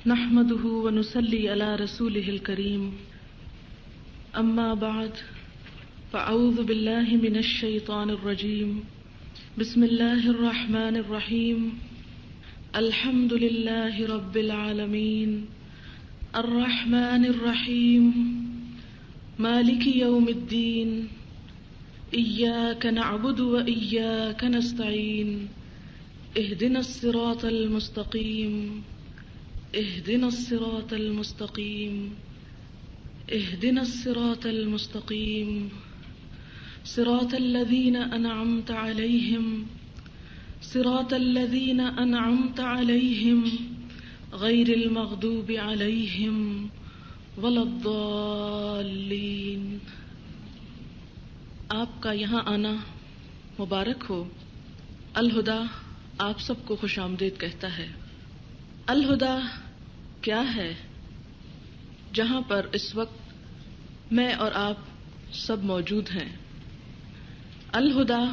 نحمده ونصلي على رسوله الكريم اما بعد فاعوذ بالله من الشيطان الرجيم بسم الله الرحمن الرحيم الحمد لله رب العالمين الرحمن الرحيم مالك يوم الدين إياك نعبد وإياك نستعين اهدنا الصراط المستقيم اهدنا الصراط المستقيم اهدنا الصراط المستقيم صراط الذين أنعمت عليهم صراط الذين أنعمت عليهم غير المغضوب عليهم ولا الضالين۔ آپ کا یہاں آنا مبارک ہو۔ الہدا آپ سب کو خوش آمدید کہتا ہے۔ الہدا کیا ہے؟ جہاں پر اس وقت میں اور آپ سب موجود ہیں۔ الہدا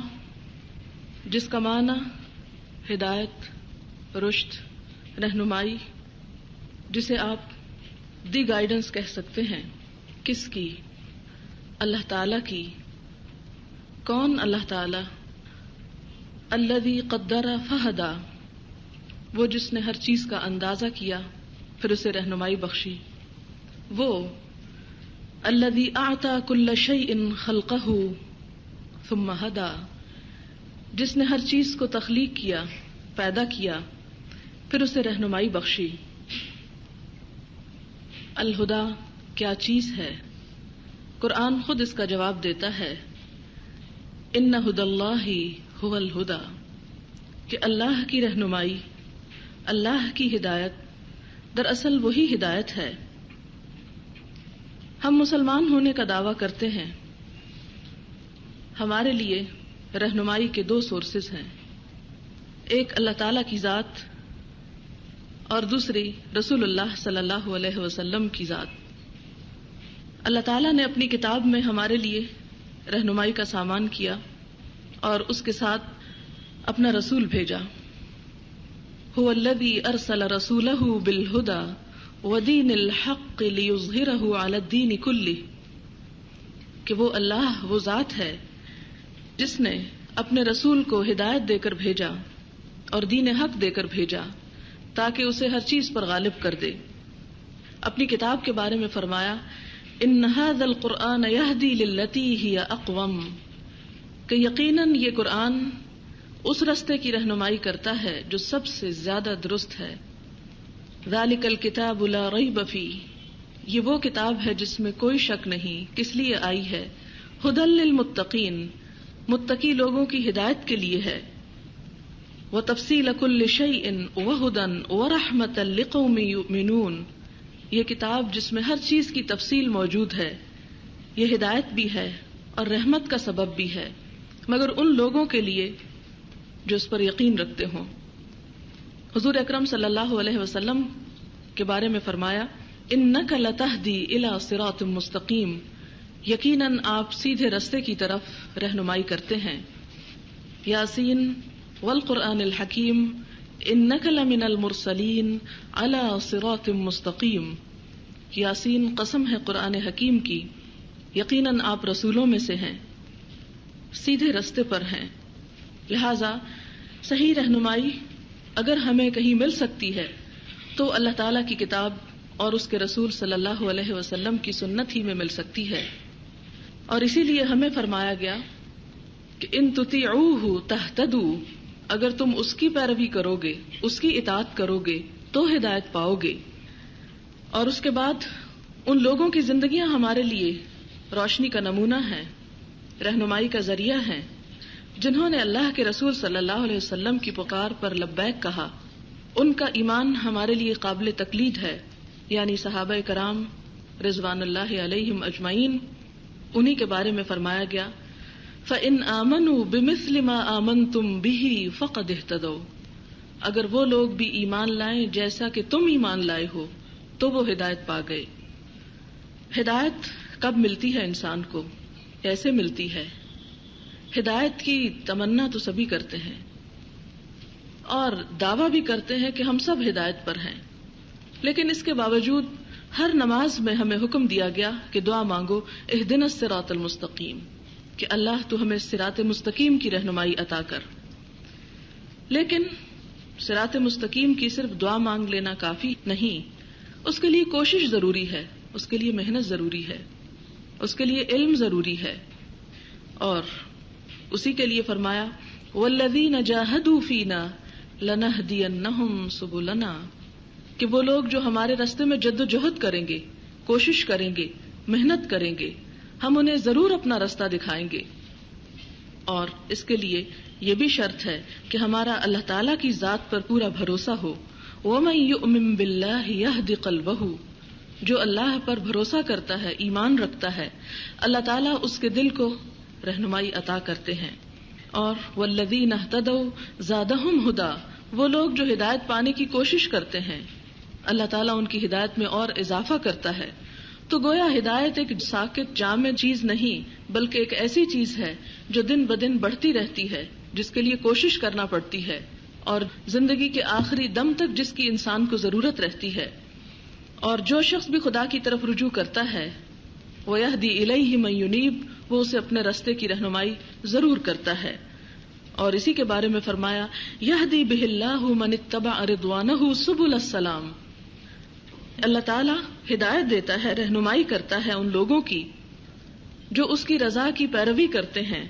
جس کا معنی ہدایت، رشد، رہنمائی، جسے آپ دی گائیڈنس کہہ سکتے ہیں، کس کی؟ اللہ تعالی کی۔ کون اللہ تعالی؟ الذی قدر فہدی، وہ جس نے ہر چیز کا اندازہ کیا پھر اسے رہنمائی بخشی۔ وہ الذی اعطی کل شیء خلقہ ثم ہدی، جس نے ہر چیز کو تخلیق کیا، پیدا کیا، پھر اسے رہنمائی بخشی۔ الہدا کیا چیز ہے؟ قرآن خود اس کا جواب دیتا ہے، ان ھدی اللہ ھو الھدی، کہ اللہ کی رہنمائی، اللہ کی ہدایت دراصل وہی ہدایت ہے۔ ہم مسلمان ہونے کا دعویٰ کرتے ہیں۔ ہمارے لیے رہنمائی کے دو سورسز ہیں، ایک اللہ تعالی کی ذات اور دوسری رسول اللہ صلی اللہ علیہ وسلم کی ذات۔ اللہ تعالیٰ نے اپنی کتاب میں ہمارے لیے رہنمائی کا سامان کیا اور اس کے ساتھ اپنا رسول بھیجا۔ هو الذی ارسل رسولہ بالہدی ودین الحق لیظہرہ علی الدین کلہ، کہ وہ اللہ، وہ ذات ہے جس نے اپنے رسول کو ہدایت دے کر بھیجا اور دین حق دے کر بھیجا تاکہ اسے ہر چیز پر غالب کر دے۔ اپنی کتاب کے بارے میں فرمایا، ان ھذا القرآن یہدی للتی ہی اقوم، کہ یقیناً یہ قرآن اس رستے کی رہنمائی کرتا ہے جو سب سے زیادہ درست ہے۔ ذالک الکتاب لا ریب فیہ، یہ وہ کتاب ہے جس میں کوئی شک نہیں، کس لیے آئی ہے؟ ھدی للمتقین، متقی لوگوں کی ہدایت کے لیے ہے۔ وتفصیل کل شیء وھدی ورحمۃ لقوم یؤمنون، یہ کتاب جس میں ہر چیز کی تفصیل موجود ہے، یہ ہدایت بھی ہے اور رحمت کا سبب بھی ہے، مگر ان لوگوں کے لیے جو اس پر یقین رکھتے ہوں۔ حضور اکرم صلی اللہ علیہ وسلم کے بارے میں فرمایا، انک لتہدی الی صراط مستقیم، یقیناً آپ سیدھے رستے کی طرف رہنمائی کرتے ہیں۔ یاسین والقرآن الحکیم انک لمن المرسلین علی صراط مستقیم، یاسین قسم ہے قرآن حکیم کی، یقیناً آپ رسولوں میں سے ہیں، سیدھے رستے پر ہیں۔ لہذا صحیح رہنمائی اگر ہمیں کہیں مل سکتی ہے تو اللہ تعالیٰ کی کتاب اور اس کے رسول صلی اللہ علیہ وسلم کی سنت ہی میں مل سکتی ہے۔ اور اسی لیے ہمیں فرمایا گیا کہ ان تطیعوہ تہتدوا، اگر تم اس کی پیروی کرو گے، اس کی اطاعت کرو گے تو ہدایت پاؤ گے۔ اور اس کے بعد ان لوگوں کی زندگیاں ہمارے لیے روشنی کا نمونہ ہیں، رہنمائی کا ذریعہ ہیں، جنہوں نے اللہ کے رسول صلی اللہ علیہ وسلم کی پکار پر لبیک کہا۔ ان کا ایمان ہمارے لیے قابل تقلید ہے، یعنی صحابہ کرام رضوان اللہ علیہم اجمعین۔ انہی کے بارے میں فرمایا گیا، فَإِنْ آمَنُوا بِمِثْلِ مَا آمَنْتُمْ بِهِ فَقَدْ اهْتَدَوْا، اگر وہ لوگ بھی ایمان لائیں جیسا کہ تم ایمان لائے ہو تو وہ ہدایت پا گئے۔ ہدایت کب ملتی ہے انسان کو؟ کیسے ملتی ہے؟ ہدایت کی تمنا تو سبھی کرتے ہیں اور دعویٰ بھی کرتے ہیں کہ ہم سب ہدایت پر ہیں، لیکن اس کے باوجود ہر نماز میں ہمیں حکم دیا گیا کہ دعا مانگو اہدنا الصراط المستقیم، کہ اللہ تو ہمیں صراط مستقیم کی رہنمائی عطا کر. لیکن صراط مستقیم کی صرف دعا مانگ لینا کافی نہیں، اس کے لیے کوشش ضروری ہے، اس کے لیے محنت ضروری ہے، اس کے لیے علم ضروری ہے. اور اسی کے لیے فرمایا والذین جاہدوا فینا لنہدینہم سبلنا، کہ وہ لوگ جو ہمارے راستے میں جد و جہد کریں گے، کوشش کریں گے، محنت کریں گے، ہم انہیں ضرور اپنا راستہ دکھائیں گے. اور اس کے لیے یہ بھی شرط ہے کہ ہمارا اللہ تعالیٰ کی ذات پر پورا بھروسہ ہو. وَمَن يُؤْمِن بِاللَّهِ يَهْدِ قَلْبَهُ، جو اللہ پر بھروسہ کرتا ہے، ایمان رکھتا ہے، اللہ تعالیٰ اس کے دل کو رہنمائی عطا کرتے ہیں. اور وَالَّذِينَ اهْتَدَوْا زَادَهُمْ هُدًى، وہ لوگ جو ہدایت پانے کی کوشش کرتے ہیں، اللہ تعالیٰ ان کی ہدایت میں اور اضافہ کرتا ہے. تو گویا ہدایت ایک ساکت جامع چیز نہیں، بلکہ ایک ایسی چیز ہے جو دن بدن بڑھتی رہتی ہے، جس کے لیے کوشش کرنا پڑتی ہے، اور زندگی کے آخری دم تک جس کی انسان کو ضرورت رہتی ہے. اور جو شخص بھی خدا کی طرف رجوع کرتا ہے وَيَهْدِي إِلَيْهِ مَن يُنِيبُ، وہ اسے اپنے راستے کی رہنمائی ضرور کرتا ہے. اور اسی کے بارے میں فرمایا يَهْدِي بِهِ اللَّهُ مَنِ اتَّبَعَ رِضْوَانَهُ سُبُلَ السَّلَامِ، اللہ تعالیٰ ہدایت دیتا ہے، رہنمائی کرتا ہے ان لوگوں کی جو اس کی رضا کی پیروی کرتے ہیں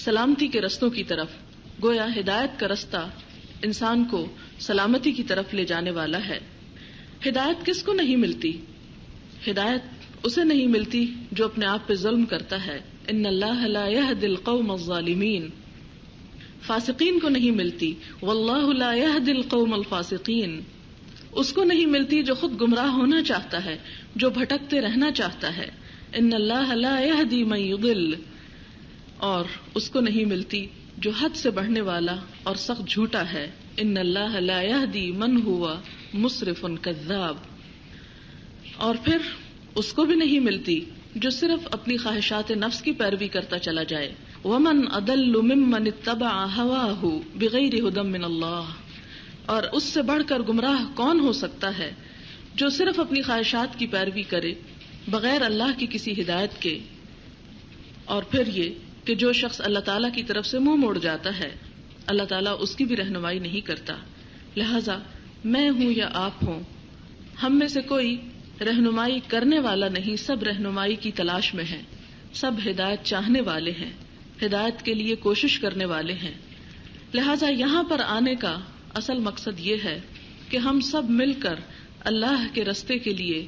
سلامتی کے رستوں کی طرف. گویا ہدایت کا رستہ انسان کو سلامتی کی طرف لے جانے والا ہے. ہدایت کس کو نہیں ملتی؟ ہدایت اسے نہیں ملتی جو اپنے آپ پہ ظلم کرتا ہے. ان اللہ لا يهدي القوم الظالمین، فاسقین کو نہیں ملتی. واللہ لا يهدي القوم الفاسقین، اس کو نہیں ملتی جو خود گمراہ ہونا چاہتا ہے، جو بھٹکتے رہنا چاہتا ہے. ان اللہ لا يهدي من يضل، اور اس کو نہیں ملتی جو حد سے بڑھنے والا اور سخت جھوٹا ہے. ان اللہ لا يهدي من هو مسرف کذاب، اور پھر اس کو بھی نہیں ملتی جو صرف اپنی خواہشات نفس کی پیروی کرتا چلا جائے. ومن اضل ممن اتبع هواه بغیر هدى من اللہ، اور اس سے بڑھ کر گمراہ کون ہو سکتا ہے جو صرف اپنی خواہشات کی پیروی کرے بغیر اللہ کی کسی ہدایت کے. اور پھر یہ کہ جو شخص اللہ تعالیٰ کی طرف سے منہ موڑ جاتا ہے، اللہ تعالیٰ اس کی بھی رہنمائی نہیں کرتا. لہذا میں ہوں یا آپ ہوں، ہم میں سے کوئی رہنمائی کرنے والا نہیں، سب رہنمائی کی تلاش میں ہیں، سب ہدایت چاہنے والے ہیں، ہدایت کے لیے کوشش کرنے والے ہیں. لہذا یہاں پر آنے کا اصل مقصد یہ ہے کہ ہم سب مل کر اللہ کے رستے کے لیے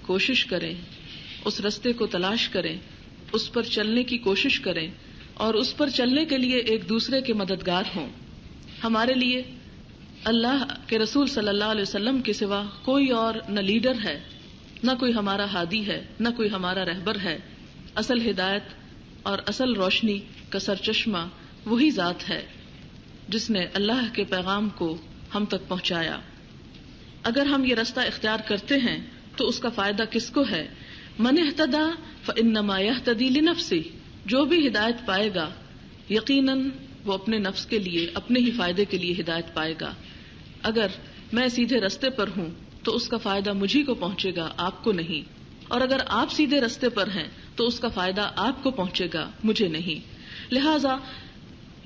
کوشش کریں، اس رستے کو تلاش کریں، اس پر چلنے کی کوشش کریں، اور اس پر چلنے کے لیے ایک دوسرے کے مددگار ہوں. ہمارے لیے اللہ کے رسول صلی اللہ علیہ وسلم کے سوا کوئی اور نہ لیڈر ہے، نہ کوئی ہمارا ہادی ہے، نہ کوئی ہمارا رہبر ہے. اصل ہدایت اور اصل روشنی کا سرچشمہ وہی ذات ہے جس نے اللہ کے پیغام کو ہم تک پہنچایا. اگر ہم یہ رستہ اختیار کرتے ہیں تو اس کا فائدہ کس کو ہے؟ من اہتدی فانما یہتدی لنفسہ، جو بھی ہدایت پائے گا یقیناً وہ اپنے نفس کے لیے، اپنے ہی فائدے کے لیے ہدایت پائے گا. اگر میں سیدھے رستے پر ہوں تو اس کا فائدہ مجھے کو پہنچے گا، آپ کو نہیں. اور اگر آپ سیدھے رستے پر ہیں تو اس کا فائدہ آپ کو پہنچے گا، مجھے نہیں. لہذا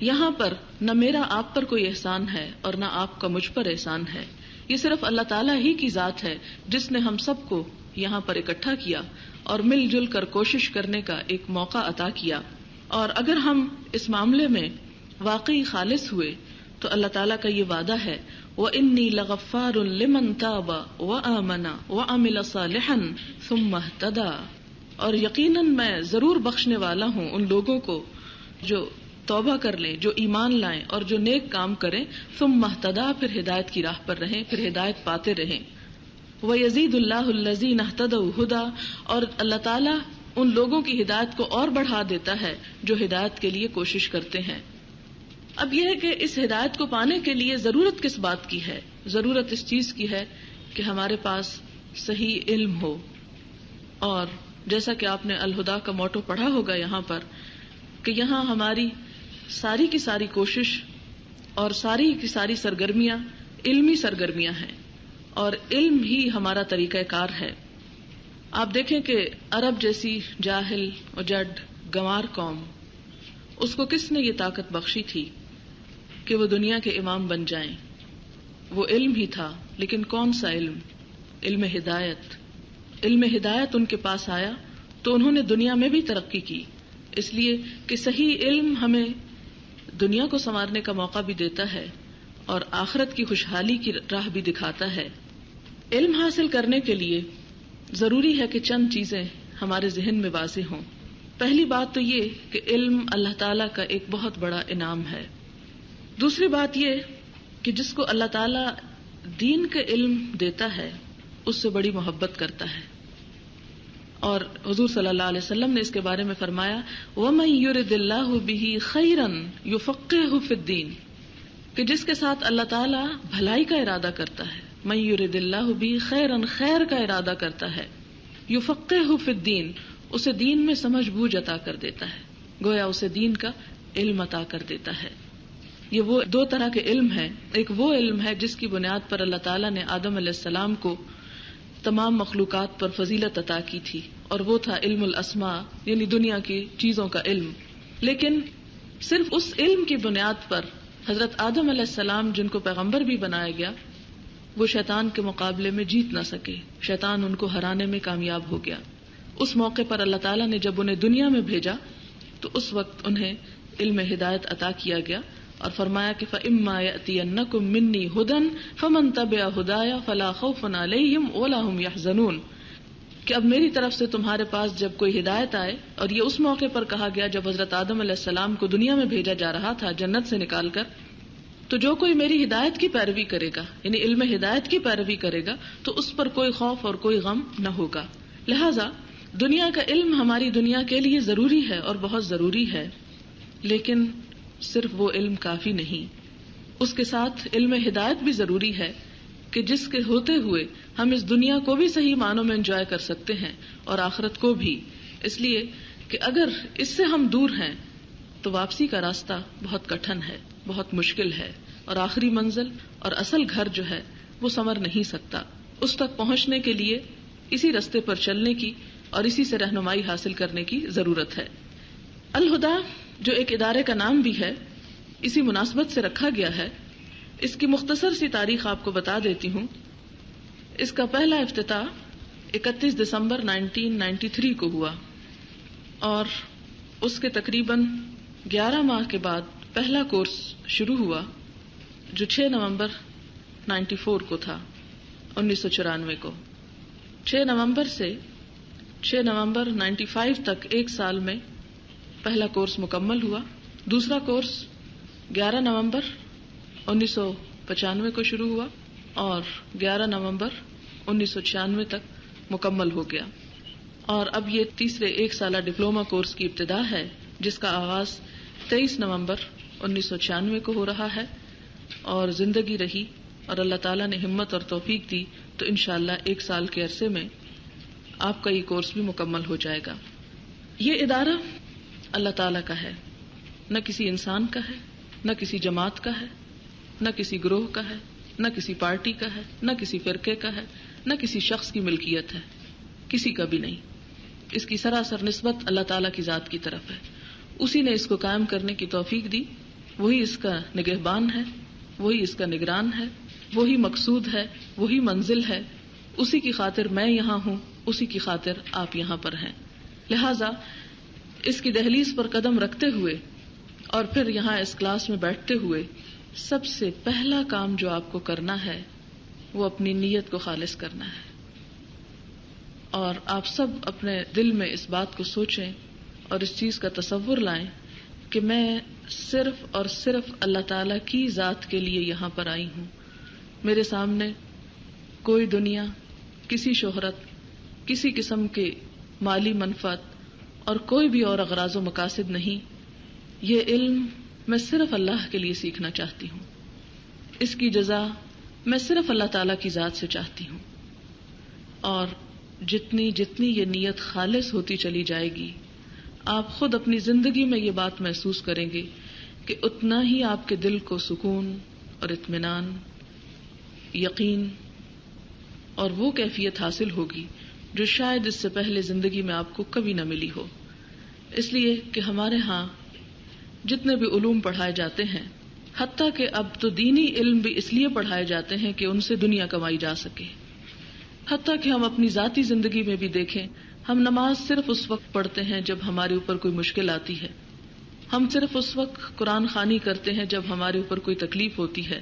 یہاں پر نہ میرا آپ پر کوئی احسان ہے اور نہ آپ کا مجھ پر احسان ہے. یہ صرف اللہ تعالیٰ ہی کی ذات ہے جس نے ہم سب کو یہاں پر اکٹھا کیا اور مل جل کر کوشش کرنے کا ایک موقع عطا کیا. اور اگر ہم اس معاملے میں واقعی خالص ہوئے تو اللہ تعالیٰ کا یہ وعدہ ہے وَإِنِّي لَغَفَّارٌ لِمَن تَابَ وَآمَنَ وَعَمِلَ صَالِحًا ثُمَّ اهْتَدَىٰ، اور یقیناً میں ضرور بخشنے والا ہوں ان لوگوں کو جو توبہ کر لیں، جو ایمان لائیں اور جو نیک کام کریں. ثُمَّ اهْتَدَىٰ، پھر ہدایت کی راہ پر رہیں، پھر ہدایت پاتے رہیں. وَيَزِيدُ اللَّهُ الَّذِينَ اهْتَدَوْا هُدًى، اور اللہ تعالیٰ ان لوگوں کی ہدایت کو اور بڑھا دیتا ہے جو ہدایت کے لیے کوشش کرتے ہیں. اب یہ ہے کہ اس ہدایت کو پانے کے لیے ضرورت کس بات کی ہے؟ ضرورت اس چیز کی ہے کہ ہمارے پاس صحیح علم ہو. اور جیسا کہ آپ نے الہدا کا موٹو پڑھا ہوگا یہاں پر، کہ یہاں ہماری ساری کی ساری کوشش اور ساری کی ساری سرگرمیاں علمی سرگرمیاں ہیں. اور علم ہی ہمارا طریقہ کار ہے. آپ دیکھیں کہ عرب جیسی جاہل اور جڈ گنوار قوم، اس کو کس نے یہ طاقت بخشی تھی کہ وہ دنیا کے امام بن جائیں؟ وہ علم ہی تھا. لیکن کون سا علم؟ علم ہدایت. علم ہدایت ان کے پاس آیا تو انہوں نے دنیا میں بھی ترقی کی، اس لیے کہ صحیح علم ہمیں دنیا کو سنوارنے کا موقع بھی دیتا ہے اور آخرت کی خوشحالی کی راہ بھی دکھاتا ہے. علم حاصل کرنے کے لیے ضروری ہے کہ چند چیزیں ہمارے ذہن میں واضح ہوں. پہلی بات تو یہ کہ علم اللہ تعالیٰ کا ایک بہت بڑا انعام ہے. دوسری بات یہ کہ جس کو اللہ تعالیٰ دین کا علم دیتا ہے اس سے بڑی محبت کرتا ہے. اور حضور صلی اللہ علیہ وسلم نے اس کے بارے میں فرمایا وَمَن يُرِدِ اللَّهُ بِهِ خَيْرًا يُفَقِّهْهُ فِي الدِّينِ، کہ جس کے ساتھ اللہ تعالیٰ بھلائی کا ارادہ کرتا ہے، مَن يُرِدِ اللَّهُ بِهِ خَيْرًا، خیر کا ارادہ کرتا ہے، يُفَقِّهْهُ فِي الدِّينِ، اسے دین میں سمجھ بوجھ عطا کر دیتا ہے، گویا اسے دین کا علم عطا کر دیتا ہے. یہ وہ دو طرح کے علم ہیں. ایک وہ علم ہے جس کی بنیاد پر اللہ تعالیٰ نے آدم علیہ السلام کو تمام مخلوقات پر فضیلت عطا کی تھی، اور وہ تھا علم الاسماء، یعنی دنیا کی چیزوں کا علم. لیکن صرف اس علم کی بنیاد پر حضرت آدم علیہ السلام، جن کو پیغمبر بھی بنایا گیا، وہ شیطان کے مقابلے میں جیت نہ سکے. شیطان ان کو ہرانے میں کامیاب ہو گیا. اس موقع پر اللہ تعالیٰ نے جب انہیں دنیا میں بھیجا تو اس وقت انہیں علم ہدایت عطا کیا گیا اور فرمایا کہ فَإِمَّا يَأْتِيَنَّكُم مِّنِّي هُدًى فَمَن تَبِعَ هُدَايَ فَلَا خَوْفٌ عَلَيْهِمْ وَلَا هُمْ يَحْزَنُونَ، کہ اب میری طرف سے تمہارے پاس جب کوئی ہدایت آئے، اور یہ اس موقع پر کہا گیا جب حضرت آدم علیہ السلام کو دنیا میں بھیجا جا رہا تھا جنت سے نکال کر، تو جو کوئی میری ہدایت کی پیروی کرے گا، یعنی علم ہدایت کی پیروی کرے گا، تو اس پر کوئی خوف اور کوئی غم نہ ہوگا. لہذا دنیا کا علم ہماری دنیا کے لیے ضروری ہے اور بہت ضروری ہے، لیکن صرف وہ علم کافی نہیں. اس کے ساتھ علم ہدایت بھی ضروری ہے کہ جس کے ہوتے ہوئے ہم اس دنیا کو بھی صحیح معنوں میں انجوائے کر سکتے ہیں اور آخرت کو بھی. اس لیے کہ اگر اس سے ہم دور ہیں تو واپسی کا راستہ بہت کٹھن ہے، بہت مشکل ہے، اور آخری منزل اور اصل گھر جو ہے وہ سنور نہیں سکتا. اس تک پہنچنے کے لیے اسی راستے پر چلنے کی اور اسی سے رہنمائی حاصل کرنے کی ضرورت ہے. الہدا جو ایک ادارے کا نام بھی ہے، اسی مناسبت سے رکھا گیا ہے. اس کی مختصر سی تاریخ آپ کو بتا دیتی ہوں. اس کا پہلا افتتاح 31 دسمبر 1993 کو ہوا، اور اس کے تقریباً 11 ماہ کے بعد پہلا کورس شروع ہوا جو 6 نومبر 94 کو تھا، 1994 کو. 6 نومبر سے 6 نومبر 95 تک ایک سال میں پہلا کورس مکمل ہوا. دوسرا کورس 11 نومبر 1995 کو شروع ہوا اور 11 نومبر 1996 تک مکمل ہو گیا. اور اب یہ تیسرے ایک سالہ ڈپلوما کورس کی ابتدا ہے جس کا آغاز 23 نومبر 1996 کو ہو رہا ہے، اور زندگی رہی اور اللہ تعالیٰ نے ہمت اور توفیق دی تو انشاءاللہ ایک سال کے عرصے میں آپ کا یہ کورس بھی مکمل ہو جائے گا. یہ ادارہ اللہ تعالیٰ کا ہے، نہ کسی انسان کا ہے، نہ کسی جماعت کا ہے، نہ کسی گروہ کا ہے، نہ کسی پارٹی کا ہے، نہ کسی فرقے کا ہے، نہ کسی شخص کی ملکیت ہے، کسی کا بھی نہیں. اس کی سراسر نسبت اللہ تعالیٰ کی ذات کی طرف ہے. اسی نے اس کو قائم کرنے کی توفیق دی، وہی اس کا نگہبان ہے، وہی اس کا نگران ہے، وہی مقصود ہے، وہی منزل ہے. اسی کی خاطر میں یہاں ہوں، اسی کی خاطر آپ یہاں پر ہیں. لہذا اس کی دہلیز پر قدم رکھتے ہوئے اور پھر یہاں اس کلاس میں بیٹھتے ہوئے سب سے پہلا کام جو آپ کو کرنا ہے وہ اپنی نیت کو خالص کرنا ہے. اور آپ سب اپنے دل میں اس بات کو سوچیں اور اس چیز کا تصور لائیں کہ میں صرف اور صرف اللہ تعالیٰ کی ذات کے لیے یہاں پر آئی ہوں. میرے سامنے کوئی دنیا، کسی شہرت، کسی قسم کے مالی منفعت اور کوئی بھی اور اغراض و مقاصد نہیں. یہ علم میں صرف اللہ کے لیے سیکھنا چاہتی ہوں. اس کی جزا میں صرف اللہ تعالیٰ کی ذات سے چاہتی ہوں. اور جتنی جتنی یہ نیت خالص ہوتی چلی جائے گی، آپ خود اپنی زندگی میں یہ بات محسوس کریں گے کہ اتنا ہی آپ کے دل کو سکون اور اطمینان، یقین اور وہ کیفیت حاصل ہوگی جو شاید اس سے پہلے زندگی میں آپ کو کبھی نہ ملی ہو. اس لیے کہ ہمارے ہاں جتنے بھی علوم پڑھائے جاتے ہیں، حتیٰ کہ اب تو دینی علم بھی اس لیے پڑھائے جاتے ہیں کہ ان سے دنیا کمائی جا سکے. حتیٰ کہ ہم اپنی ذاتی زندگی میں بھی دیکھیں، ہم نماز صرف اس وقت پڑھتے ہیں جب ہمارے اوپر کوئی مشکل آتی ہے. ہم صرف اس وقت قرآن خوانی کرتے ہیں جب ہمارے اوپر کوئی تکلیف ہوتی ہے.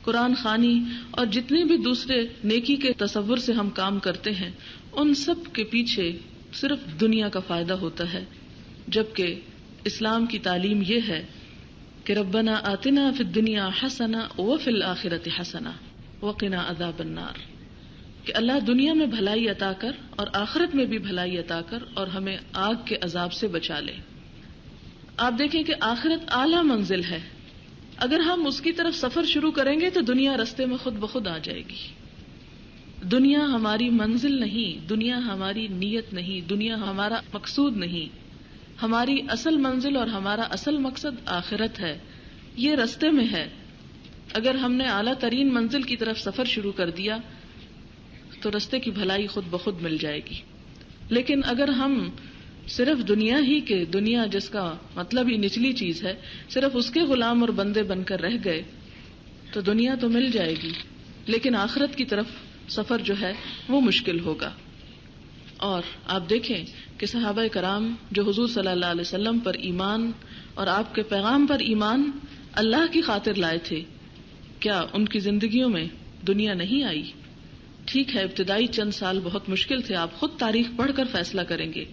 قرآن خوانی اور جتنے بھی دوسرے نیکی کے تصور سے ہم کام کرتے ہیں، ان سب کے پیچھے صرف دنیا کا فائدہ ہوتا ہے، جبکہ اسلام کی تعلیم یہ ہے کہ ربنا آتنا فی الدنیا حسنہ وفی الآخرۃ حسنہ وقنا عذاب النار، کہ اللہ دنیا میں بھلائی عطا کر اور آخرت میں بھی بھلائی عطا کر اور ہمیں آگ کے عذاب سے بچا لے. آپ دیکھیں کہ آخرت اعلیٰ منزل ہے. اگر ہم اس کی طرف سفر شروع کریں گے تو دنیا رستے میں خود بخود آ جائے گی. دنیا ہماری منزل نہیں، دنیا ہماری نیت نہیں، دنیا ہمارا مقصود نہیں. ہماری اصل منزل اور ہمارا اصل مقصد آخرت ہے، یہ رستے میں ہے. اگر ہم نے اعلیٰ ترین منزل کی طرف سفر شروع کر دیا تو رستے کی بھلائی خود بخود مل جائے گی. لیکن اگر ہم صرف دنیا جس کا مطلب ہی نچلی چیز ہے، صرف اس کے غلام اور بندے بن کر رہ گئے تو دنیا تو مل جائے گی لیکن آخرت کی طرف سفر جو ہے وہ مشکل ہوگا. اور آپ دیکھیں کہ صحابہ کرام جو حضور صلی اللہ علیہ وسلم پر ایمان اور آپ کے پیغام پر ایمان اللہ کی خاطر لائے تھے، کیا ان کی زندگیوں میں دنیا نہیں آئی؟ ٹھیک ہے، ابتدائی چند سال بہت مشکل تھے، آپ خود تاریخ پڑھ کر فیصلہ کریں گے،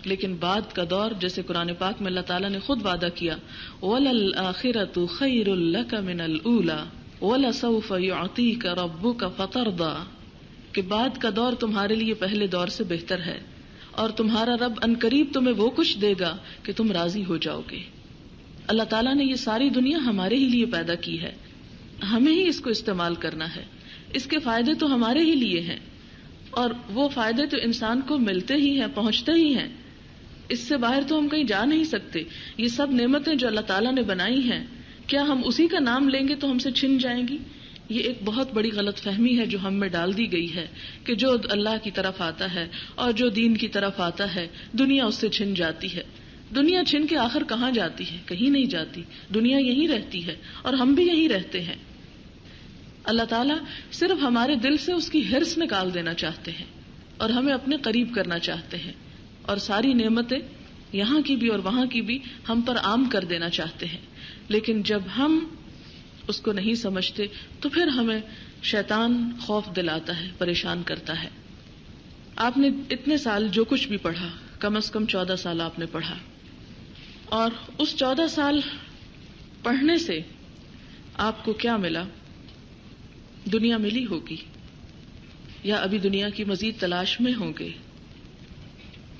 لیکن بعد کا دور جیسے قرآن پاک میں اللہ تعالیٰ نے خود وعدہ کیا، وَلَلْآخِرَةُ خَيْرٌ لَكَ مِنَ الْأُولَىٰ وَلَسَوْفَ يُعْطِيكَ رَبُّكَ فَتَرْضَىٰ، کہ بعد کا دور تمہارے لیے پہلے دور سے بہتر ہے اور تمہارا رب عنقریب تمہیں وہ کچھ دے گا کہ تم راضی ہو جاؤ گے. اللہ تعالیٰ نے یہ ساری دنیا ہمارے ہی لیے پیدا کی ہے، ہمیں ہی اس کو استعمال کرنا ہے. اس کے فائدے تو ہمارے ہی لیے ہیں اور وہ فائدے تو انسان کو ملتے ہی ہیں، پہنچتے ہی ہیں. اس سے باہر تو ہم کہیں جا نہیں سکتے. یہ سب نعمتیں جو اللہ تعالیٰ نے بنائی ہیں، کیا ہم اسی کا نام لیں گے تو ہم سے چھن جائیں گی؟ یہ ایک بہت بڑی غلط فہمی ہے جو ہم میں ڈال دی گئی ہے کہ جو اللہ کی طرف آتا ہے اور جو دین کی طرف آتا ہے دنیا اس سے چھن جاتی ہے. دنیا چھن کے آخر کہاں جاتی ہے؟ کہیں نہیں جاتی. دنیا یہیں رہتی ہے اور ہم بھی یہیں رہتے ہیں. اللہ تعالیٰ صرف ہمارے دل سے اس کی حرص نکال دینا چاہتے ہیں اور ہمیں اپنے قریب کرنا چاہتے ہیں اور ساری نعمتیں یہاں کی بھی اور وہاں کی بھی ہم پر عام کر دینا چاہتے ہیں. لیکن جب ہم اس کو نہیں سمجھتے تو پھر ہمیں شیطان خوف دلاتا ہے، پریشان کرتا ہے. آپ نے اتنے سال جو کچھ بھی پڑھا، کم از کم 14 سال آپ نے پڑھا، اور اس 14 سال پڑھنے سے آپ کو کیا ملا؟ دنیا ملی ہوگی یا ابھی دنیا کی مزید تلاش میں ہوں گے.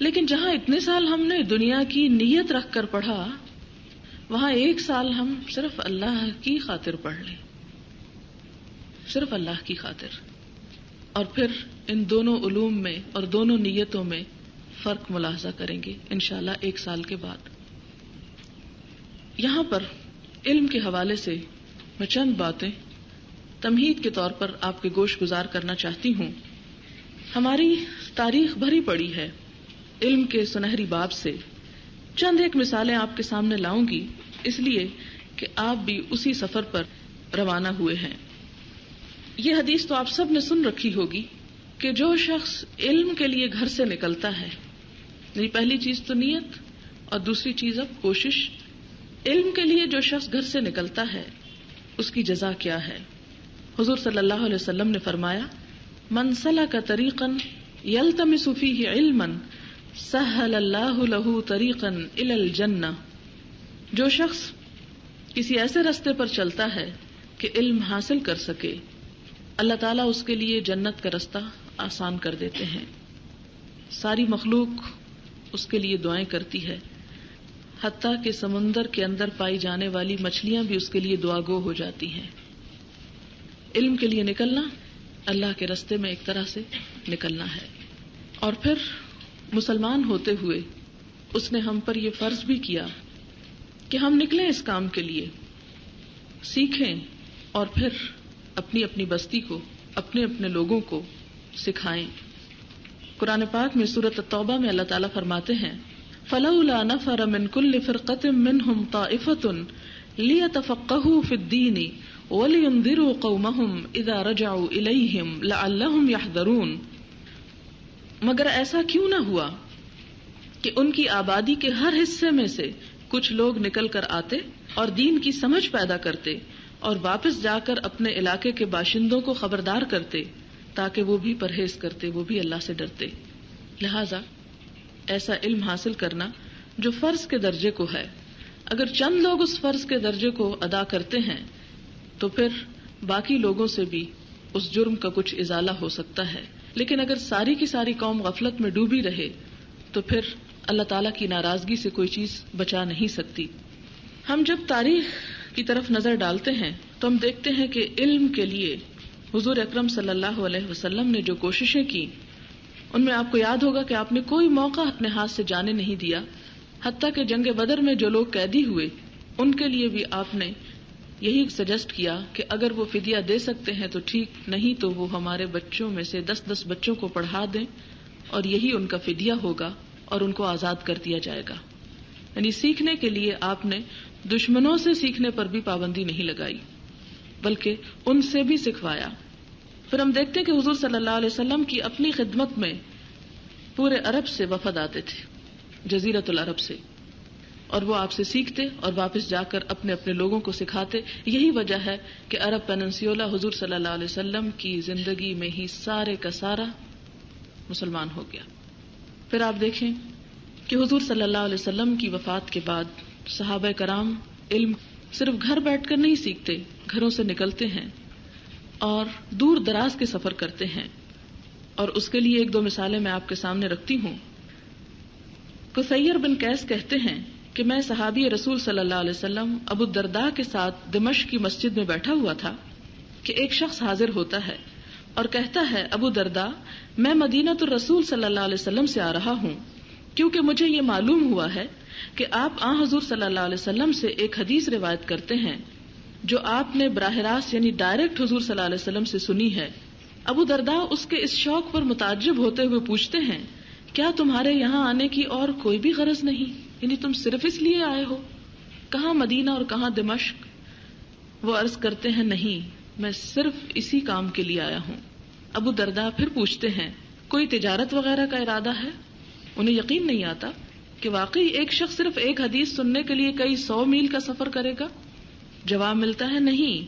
لیکن جہاں اتنے سال ہم نے دنیا کی نیت رکھ کر پڑھا، وہاں 1 سال ہم صرف اللہ کی خاطر پڑھ لیں، صرف اللہ کی خاطر، اور پھر ان دونوں علوم میں اور دونوں نیتوں میں فرق ملاحظہ کریں گے انشاءاللہ 1 سال کے بعد. یہاں پر علم کے حوالے سے میں چند باتیں تمہید کے طور پر آپ کے گوش گزار کرنا چاہتی ہوں. ہماری تاریخ بھری پڑی ہے علم کے سنہری باب سے. چند ایک مثالیں آپ کے سامنے لاؤں گی اس لیے کہ آپ بھی اسی سفر پر روانہ ہوئے ہیں. یہ حدیث تو آپ سب نے سن رکھی ہوگی کہ جو شخص علم کے لیے گھر سے نکلتا ہے، یعنی پہلی چیز تو نیت اور دوسری چیز اب کوشش. علم کے لیے جو شخص گھر سے نکلتا ہے اس کی جزا کیا ہے؟ حضور صلی اللہ علیہ وسلم نے فرمایا، من سلک طریقا یلتمس فیہ علما سہل اللہ لہ طریقا الی الجنہ. جو شخص کسی ایسے راستے پر چلتا ہے کہ علم حاصل کر سکے، اللہ تعالیٰ اس کے لیے جنت کا راستہ آسان کر دیتے ہیں. ساری مخلوق اس کے لیے دعائیں کرتی ہے، حتیٰ کہ سمندر کے اندر پائی جانے والی مچھلیاں بھی اس کے لیے دعا گو ہو جاتی ہیں. علم کے لیے نکلنا اللہ کے راستے میں ایک طرح سے نکلنا ہے. اور پھر مسلمان ہوتے ہوئے اس نے ہم پر یہ فرض بھی کیا کہ ہم نکلیں اس کام کے لیے، سیکھیں اور پھر اپنی اپنی بستی کو، اپنے اپنے لوگوں کو سکھائیں. قرآن پاک میں سورۃ التوبہ میں اللہ تعالیٰ فرماتے ہیں فَلَوْلَا نَفَرَ مِن كُلِّ فِرْقَةٍ مِّنْهُمْ طَائِفَةٌ لِيَتَفَقَّهُوا فِي الدِّينِ وَلِيُنذِرُوا قَوْمَهُمْ إِذَا رَجَعُوا إِلَيْهِمْ لَعَلَّهُمْ يَحْذَرُونَ. مگر ایسا کیوں نہ ہوا کہ ان کی آبادی کے ہر حصے میں سے کچھ لوگ نکل کر آتے اور دین کی سمجھ پیدا کرتے اور واپس جا کر اپنے علاقے کے باشندوں کو خبردار کرتے تاکہ وہ بھی پرہیز کرتے، وہ بھی اللہ سے ڈرتے. لہذا ایسا علم حاصل کرنا جو فرض کے درجے کو ہے، اگر چند لوگ اس فرض کے درجے کو ادا کرتے ہیں تو پھر باقی لوگوں سے بھی اس جرم کا کچھ ازالہ ہو سکتا ہے. لیکن اگر ساری کی ساری قوم غفلت میں ڈوبی رہے تو پھر اللہ تعالیٰ کی ناراضگی سے کوئی چیز بچا نہیں سکتی. ہم جب تاریخ کی طرف نظر ڈالتے ہیں تو ہم دیکھتے ہیں کہ علم کے لیے حضور اکرم صلی اللہ علیہ وسلم نے جو کوششیں کی ان میں آپ کو یاد ہوگا کہ آپ نے کوئی موقع اپنے ہاتھ سے جانے نہیں دیا. حتیٰ کہ جنگ بدر میں جو لوگ قیدی ہوئے ان کے لیے بھی آپ نے یہی سجیسٹ کیا کہ اگر وہ فدیہ دے سکتے ہیں تو ٹھیک، نہیں تو وہ ہمارے بچوں میں سے 10 بچوں کو پڑھا دیں اور یہی ان کا فدیہ ہوگا اور ان کو آزاد کر دیا جائے گا. یعنی سیکھنے کے لیے آپ نے دشمنوں سے سیکھنے پر بھی پابندی نہیں لگائی بلکہ ان سے بھی سکھوایا. پھر ہم دیکھتے ہیں کہ حضور صلی اللہ علیہ وسلم کی اپنی خدمت میں پورے عرب سے وفد آتے تھے، جزیرۃ العرب سے، اور وہ آپ سے سیکھتے اور واپس جا کر اپنے اپنے لوگوں کو سکھاتے. یہی وجہ ہے کہ عرب پیننسیولا حضور صلی اللہ علیہ وسلم کی زندگی میں ہی سارے کا سارا مسلمان ہو گیا. پھر آپ دیکھیں کہ حضور صلی اللہ علیہ وسلم کی وفات کے بعد صحابہ کرام علم صرف گھر بیٹھ کر نہیں سیکھتے، گھروں سے نکلتے ہیں اور دور دراز کے سفر کرتے ہیں. اور اس کے لیے 1-2 مثالیں میں آپ کے سامنے رکھتی ہوں. قصیر بن قیس کہتے ہیں کہ میں صحابی رسول صلی اللہ علیہ وسلم ابو الدرداء کے ساتھ دمشق کی مسجد میں بیٹھا ہوا تھا کہ ایک شخص حاضر ہوتا ہے اور کہتا ہے ابو درداء میں مدینۃ الرسول صلی اللہ علیہ وسلم سے آ رہا ہوں کیونکہ مجھے یہ معلوم ہوا ہے کہ آپ حضور صلی اللہ علیہ وسلم سے ایک حدیث روایت کرتے ہیں جو آپ نے براہ راست یعنی ڈائریکٹ حضور صلی اللہ علیہ وسلم سے سنی ہے. ابو درداء اس کے اس شوق پر متعجب ہوتے ہوئے پوچھتے ہیں کیا تمہارے یہاں آنے کی اور کوئی بھی غرض نہیں، یعنی تم صرف اس لیے آئے ہو؟ کہاں مدینہ اور کہاں دمشق؟ وہ عرض کرتے ہیں نہیں، میں صرف اسی کام کے لیے آیا ہوں. ابو درداء پھر پوچھتے ہیں کوئی تجارت وغیرہ کا ارادہ ہے؟ انہیں یقین نہیں آتا کہ واقعی ایک شخص صرف ایک حدیث سننے کے لیے کئی 100 میل کا سفر کرے گا. جواب ملتا ہے نہیں.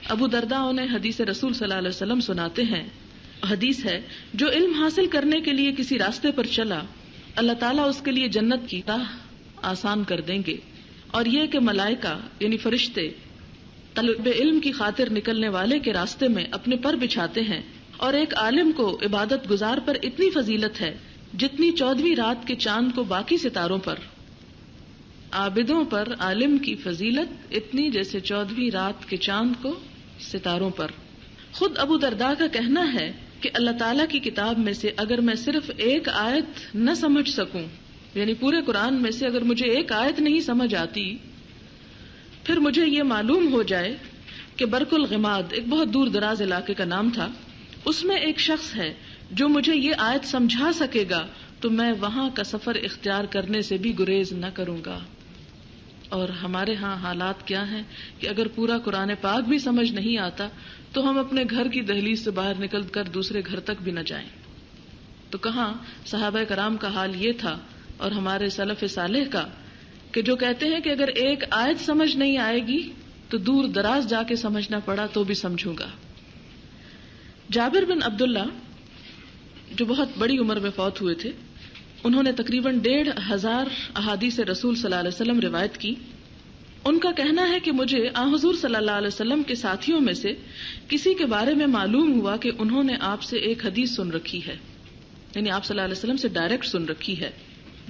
ابو درداء انہیں حدیث رسول صلی اللہ علیہ وسلم سناتے ہیں. حدیث ہے جو علم حاصل کرنے کے لیے کسی راستے پر چلا اللہ تعالیٰ اس کے لیے جنت کی راہ آسان کر دیں گے، اور یہ کہ ملائکہ یعنی فرشتے طلب علم کی خاطر نکلنے والے کے راستے میں اپنے پر بچھاتے ہیں. اور ایک عالم کو عبادت گزار پر اتنی فضیلت ہے جتنی 14ویں رات کے چاند کو باقی ستاروں پر. عابدوں پر عالم کی فضیلت اتنی جیسے 14ویں رات کے چاند کو ستاروں پر. خود ابو درداء کا کہنا ہے کہ اللہ تعالیٰ کی کتاب میں سے اگر میں صرف ایک آیت نہ سمجھ سکوں، یعنی پورے قرآن میں سے اگر مجھے ایک آیت نہیں سمجھ آتی، پھر مجھے یہ معلوم ہو جائے کہ برق الغماد ایک بہت دور دراز علاقے کا نام تھا، اس میں ایک شخص ہے جو مجھے یہ آیت سمجھا سکے گا تو میں وہاں کا سفر اختیار کرنے سے بھی گریز نہ کروں گا. اور ہمارے ہاں حالات کیا ہیں کہ اگر پورا قرآن پاک بھی سمجھ نہیں آتا تو ہم اپنے گھر کی دہلیز سے باہر نکل کر دوسرے گھر تک بھی نہ جائیں. تو کہاں صحابہ کرام کا حال یہ تھا اور ہمارے سلف صالح کا کہ جو کہتے ہیں کہ اگر ایک آیت سمجھ نہیں آئے گی تو دور دراز جا کے سمجھنا پڑا تو بھی سمجھوں گا. جابر بن عبداللہ جو بہت بڑی عمر میں فوت ہوئے تھے، انہوں نے تقریباً 1500 احادیث رسول صلی اللہ علیہ وسلم روایت کی. ان کا کہنا ہے کہ مجھے حضور صلی اللہ علیہ وسلم کے ساتھیوں میں سے کسی کے بارے میں معلوم ہوا کہ انہوں نے آپ سے ایک حدیث سن رکھی ہے، یعنی آپ صلی اللہ علیہ وسلم سے ڈائریکٹ سن رکھی ہے،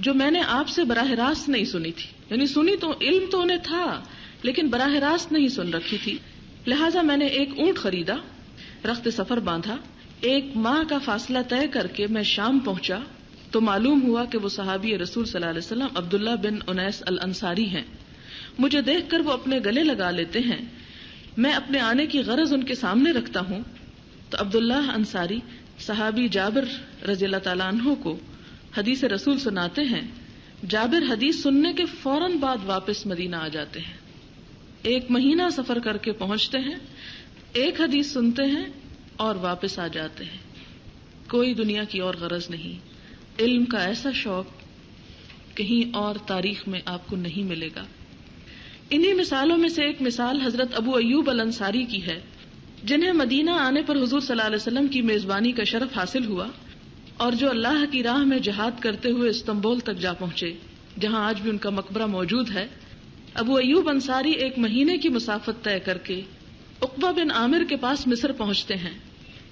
جو میں نے آپ سے براہ راست نہیں سنی تھی. یعنی سنی تو علم تو انہیں تھا لیکن براہ راست نہیں سن رکھی تھی. لہٰذا میں نے ایک اونٹ خریدا، رخت سفر باندھا، 1 ماہ کا فاصلہ طے کر کے میں شام پہنچا تو معلوم ہوا کہ وہ صحابی رسول صلی اللہ علیہ وسلم عبداللہ بن انیس الانصاری ہیں. مجھے دیکھ کر وہ اپنے گلے لگا لیتے ہیں. میں اپنے آنے کی غرض ان کے سامنے رکھتا ہوں تو عبداللہ انصاری صحابی جابر رضی اللہ تعالیٰ عنہ کو حدیث رسول سناتے ہیں. جابر حدیث سننے کے فوراً بعد واپس مدینہ آ جاتے ہیں. 1 مہینہ سفر کر کے پہنچتے ہیں, ایک حدیث سنتے ہیں اور واپس آ جاتے ہیں. کوئی دنیا کی اور غرض نہیں. علم کا ایسا شوق کہیں اور تاریخ میں آپ کو نہیں ملے گا. انہی مثالوں میں سے ایک مثال حضرت ابو ایوب الانصاری کی ہے, جنہیں مدینہ آنے پر حضور صلی اللہ علیہ وسلم کی میزبانی کا شرف حاصل ہوا اور جو اللہ کی راہ میں جہاد کرتے ہوئے استنبول تک جا پہنچے, جہاں آج بھی ان کا مقبرہ موجود ہے. ابو ایوب انصاری 1 مہینے کی مسافت طے کر کے عقبہ بن عامر کے پاس مصر پہنچتے ہیں.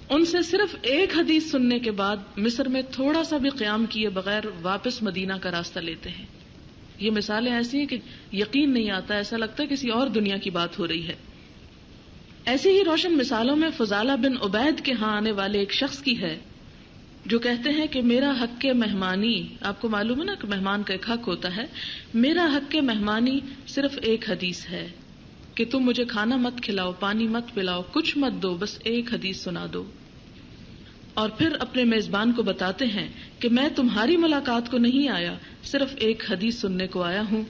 ان سے صرف ایک حدیث سننے کے بعد مصر میں تھوڑا سا بھی قیام کیے بغیر واپس مدینہ کا راستہ لیتے ہیں. یہ مثالیں ایسی ہیں کہ یقین نہیں آتا, ایسا لگتا ہے کسی اور دنیا کی بات ہو رہی ہے. ایسی ہی روشن مثالوں میں فضالہ بن عبید کے ہاں آنے والے ایک شخص کی ہے جو کہتے ہیں کہ میرا حق مہمانی, آپ کو معلوم ہے نا کہ مہمان کا ایک حق ہوتا ہے, میرا حق مہمانی صرف ایک حدیث ہے کہ تم مجھے کھانا مت کھلاؤ, پانی مت پلاؤ, کچھ مت دو, بس ایک حدیث سنا دو. اور پھر اپنے میزبان کو بتاتے ہیں کہ میں تمہاری ملاقات کو نہیں آیا, صرف ایک حدیث سننے کو آیا ہوں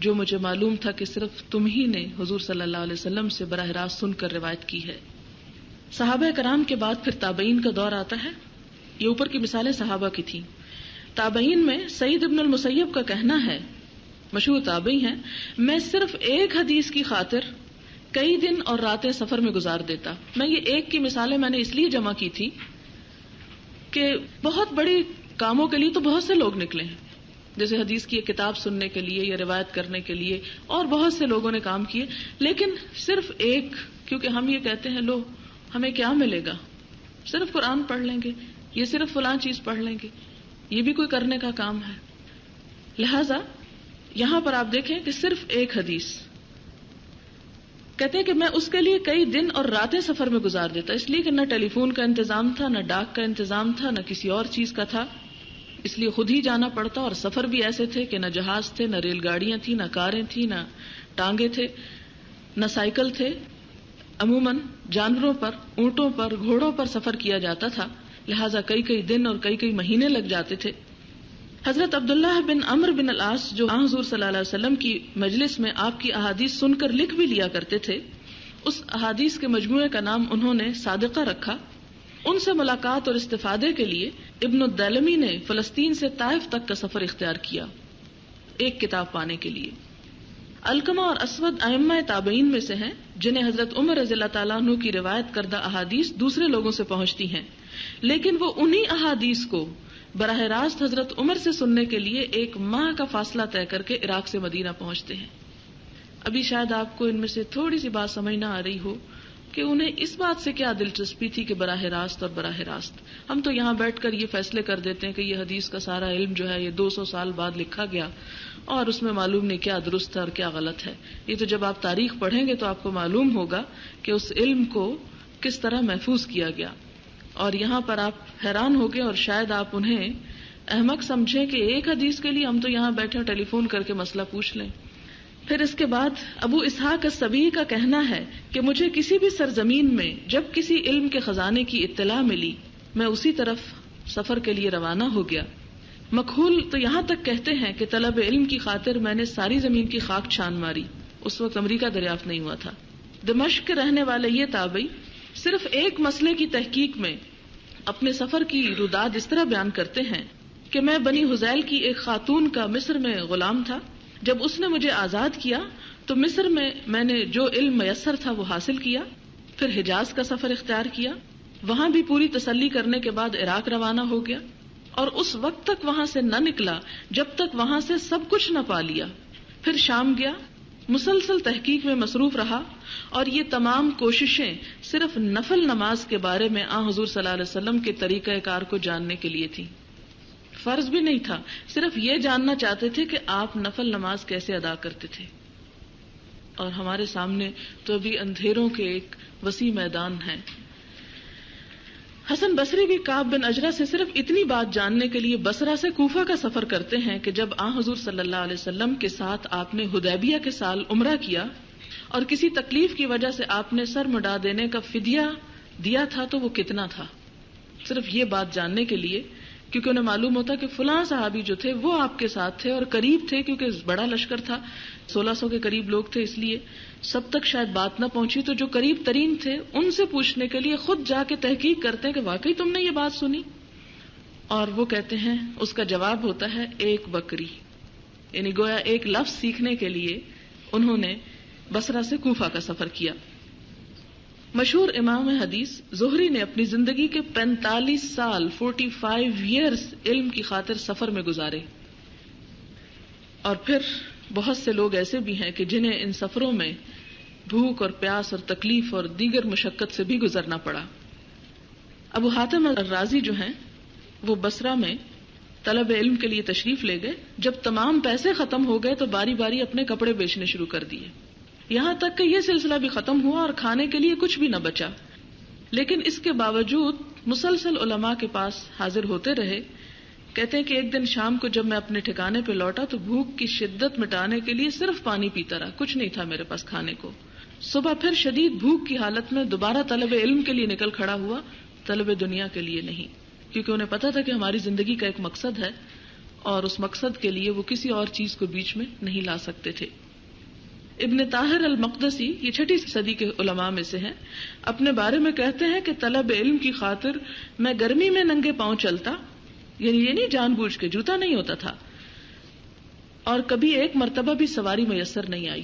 جو مجھے معلوم تھا کہ صرف تم ہی نے حضور صلی اللہ علیہ وسلم سے براہ راست سن کر روایت کی ہے. صحابہ کرام کے بعد پھر تابعین کا دور آتا ہے. یہ اوپر کی مثالیں صحابہ کی تھیں. تابعین میں سعید ابن المسیب کا کہنا ہے, مشہور تابعی ہیں, میں صرف ایک حدیث کی خاطر کئی دن اور راتیں سفر میں گزار دیتا. میں یہ ایک کی مثالیں میں نے اس لیے جمع کی تھی کہ بہت بڑی کاموں کے لیے تو بہت سے لوگ نکلے ہیں, جیسے حدیث کی ایک کتاب سننے کے لیے یا روایت کرنے کے لیے, اور بہت سے لوگوں نے کام کیے, لیکن صرف ایک, کیونکہ ہم یہ کہتے ہیں لو ہمیں کیا ملے گا, صرف قرآن پڑھ لیں گے, یہ صرف فلاں چیز پڑھ لیں گے, یہ بھی کوئی کرنے کا کام ہے. لہذا یہاں پر آپ دیکھیں کہ صرف ایک حدیث, کہتے ہیں کہ میں اس کے لیے کئی دن اور راتیں سفر میں گزار دیتا, اس لیے کہ نہ ٹیلی فون کا انتظام تھا, نہ ڈاک کا انتظام تھا, نہ کسی اور چیز کا تھا, اس لیے خود ہی جانا پڑتا. اور سفر بھی ایسے تھے کہ نہ جہاز تھے, نہ ریل گاڑیاں تھیں, نہ کاریں تھیں, نہ ٹانگے تھے, نہ سائیکل تھے. عموماً جانوروں پر, اونٹوں پر, گھوڑوں پر سفر کیا جاتا تھا, لہٰذا کئی کئی دن اور کئی کئی مہینے لگ جاتے تھے. حضرت عبداللہ بن عمرو بن العاص جو حضور صلی اللہ علیہ وسلم کی مجلس میں آپ کی احادیث سن کر لکھ بھی لیا کرتے تھے, اس احادیث کے مجموعے کا نام انہوں نے صادقہ رکھا. ان سے ملاقات اور استفادے کے لیے ابن الدیلمی نے فلسطین سے طائف تک کا سفر اختیار کیا ایک کتاب پانے کے لیے. علقمہ اور اسود ائمہ تابعین میں سے ہیں جنہیں حضرت عمر رضی اللہ تعالیٰ عنہ کی روایت کردہ احادیث دوسرے لوگوں سے پہنچتی ہیں, لیکن وہ انہی احادیث کو براہ راست حضرت عمر سے سننے کے لیے 1 ماہ کا فاصلہ طے کر کے عراق سے مدینہ پہنچتے ہیں. ابھی شاید آپ کو ان میں سے تھوڑی سی بات سمجھ نہ آ رہی ہو کہ انہیں اس بات سے کیا دلچسپی تھی کہ براہ راست اور براہ راست. ہم تو یہاں بیٹھ کر یہ فیصلے کر دیتے ہیں کہ یہ حدیث کا سارا علم جو ہے یہ 200 سال بعد لکھا گیا اور اس میں معلوم نہیں کیا درست ہے اور کیا غلط ہے. یہ تو جب آپ تاریخ پڑھیں گے تو آپ کو معلوم ہوگا کہ اس علم کو کس طرح محفوظ کیا گیا. اور یہاں پر آپ حیران ہوگے اور شاید آپ انہیں احمق سمجھیں کہ ایک حدیث کے لیے ہم تو یہاں بیٹھے ٹیلی فون کر کے مسئلہ پوچھ لیں. پھر اس کے بعد ابو اسحاق السبیعی کا کہنا ہے کہ مجھے کسی بھی سرزمین میں جب کسی علم کے خزانے کی اطلاع ملی میں اسی طرف سفر کے لیے روانہ ہو گیا. مکحول تو یہاں تک کہتے ہیں کہ طلب علم کی خاطر میں نے ساری زمین کی خاک چھان ماری. اس وقت امریکہ دریافت نہیں ہوا تھا. دمشق کے رہنے والے یہ تابعی صرف ایک مسئلے کی تحقیق میں اپنے سفر کی روداد اس طرح بیان کرتے ہیں کہ میں بنی حذیل کی ایک خاتون کا مصر میں غلام تھا. جب اس نے مجھے آزاد کیا تو مصر میں نے جو علم میسر تھا وہ حاصل کیا. پھر حجاز کا سفر اختیار کیا, وہاں بھی پوری تسلی کرنے کے بعد عراق روانہ ہو گیا اور اس وقت تک وہاں سے نہ نکلا جب تک وہاں سے سب کچھ نہ پا لیا. پھر شام گیا, مسلسل تحقیق میں مصروف رہا اور یہ تمام کوششیں صرف نفل نماز کے بارے میں حضور صلی اللہ علیہ وسلم کے طریقہ کار کو جاننے کے لیے تھی. فرض بھی نہیں تھا, صرف یہ جاننا چاہتے تھے کہ آپ نفل نماز کیسے ادا کرتے تھے. اور ہمارے سامنے تو ابھی اندھیروں کے ایک وسیع میدان ہے. حسن بصری بھی کعب بن اجرہ سے صرف اتنی بات جاننے کے لیے بصرہ سے کوفہ کا سفر کرتے ہیں کہ جب حضور صلی اللہ علیہ وسلم کے ساتھ آپ نے حدیبیہ کے سال عمرہ کیا اور کسی تکلیف کی وجہ سے آپ نے سر مڈا دینے کا فدیہ دیا تھا تو وہ کتنا تھا. صرف یہ بات جاننے کے لیے، کیونکہ انہیں معلوم ہوتا کہ فلاں صحابی جو تھے وہ آپ کے ساتھ تھے اور قریب تھے، کیونکہ بڑا لشکر تھا، 1600 کے قریب لوگ تھے، اس لیے سب تک شاید بات نہ پہنچی، تو جو قریب ترین تھے ان سے پوچھنے کے لیے خود جا کے تحقیق کرتے ہیں کہ واقعی تم نے یہ بات سنی؟ اور وہ کہتے ہیں، اس کا جواب ہوتا ہے ایک بکری، یعنی گویا ایک لفظ سیکھنے کے لیے انہوں نے بصرہ سے کوفہ کا سفر کیا۔ مشہور امام حدیث زہری نے اپنی زندگی کے 45 سال 45 ایئرز علم کی خاطر سفر میں گزارے، اور پھر بہت سے لوگ ایسے بھی ہیں کہ جنہیں ان سفروں میں بھوک اور پیاس اور تکلیف اور دیگر مشقت سے بھی گزرنا پڑا۔ ابو حاتم الرازی جو ہیں وہ بصرہ میں طلب علم کے لیے تشریف لے گئے۔ جب تمام پیسے ختم ہو گئے تو باری باری اپنے کپڑے بیچنے شروع کر دیے، یہاں تک کہ یہ سلسلہ بھی ختم ہوا اور کھانے کے لیے کچھ بھی نہ بچا، لیکن اس کے باوجود مسلسل علماء کے پاس حاضر ہوتے رہے۔ کہتے ہیں کہ ایک دن شام کو جب میں اپنے ٹھکانے پہ لوٹا تو بھوک کی شدت مٹانے کے لیے صرف پانی پیتا رہا، کچھ نہیں تھا میرے پاس کھانے کو۔ صبح پھر شدید بھوک کی حالت میں دوبارہ طلب علم کے لیے نکل کھڑا ہوا، طلب دنیا کے لیے نہیں، کیونکہ انہیں پتا تھا کہ ہماری زندگی کا ایک مقصد ہے اور اس مقصد کے لیے وہ کسی اور چیز کو بیچ میں نہیں لا سکتے تھے۔ ابن طاہر المقدسی، یہ 6 صدی کے علماء میں سے ہیں، اپنے بارے میں کہتے ہیں کہ طلب علم کی خاطر میں گرمی میں ننگے پاؤں چلتا، یعنی یہ نہیں جان بوجھ کے، جوتا نہیں ہوتا تھا، اور کبھی ایک مرتبہ بھی سواری میسر نہیں آئی۔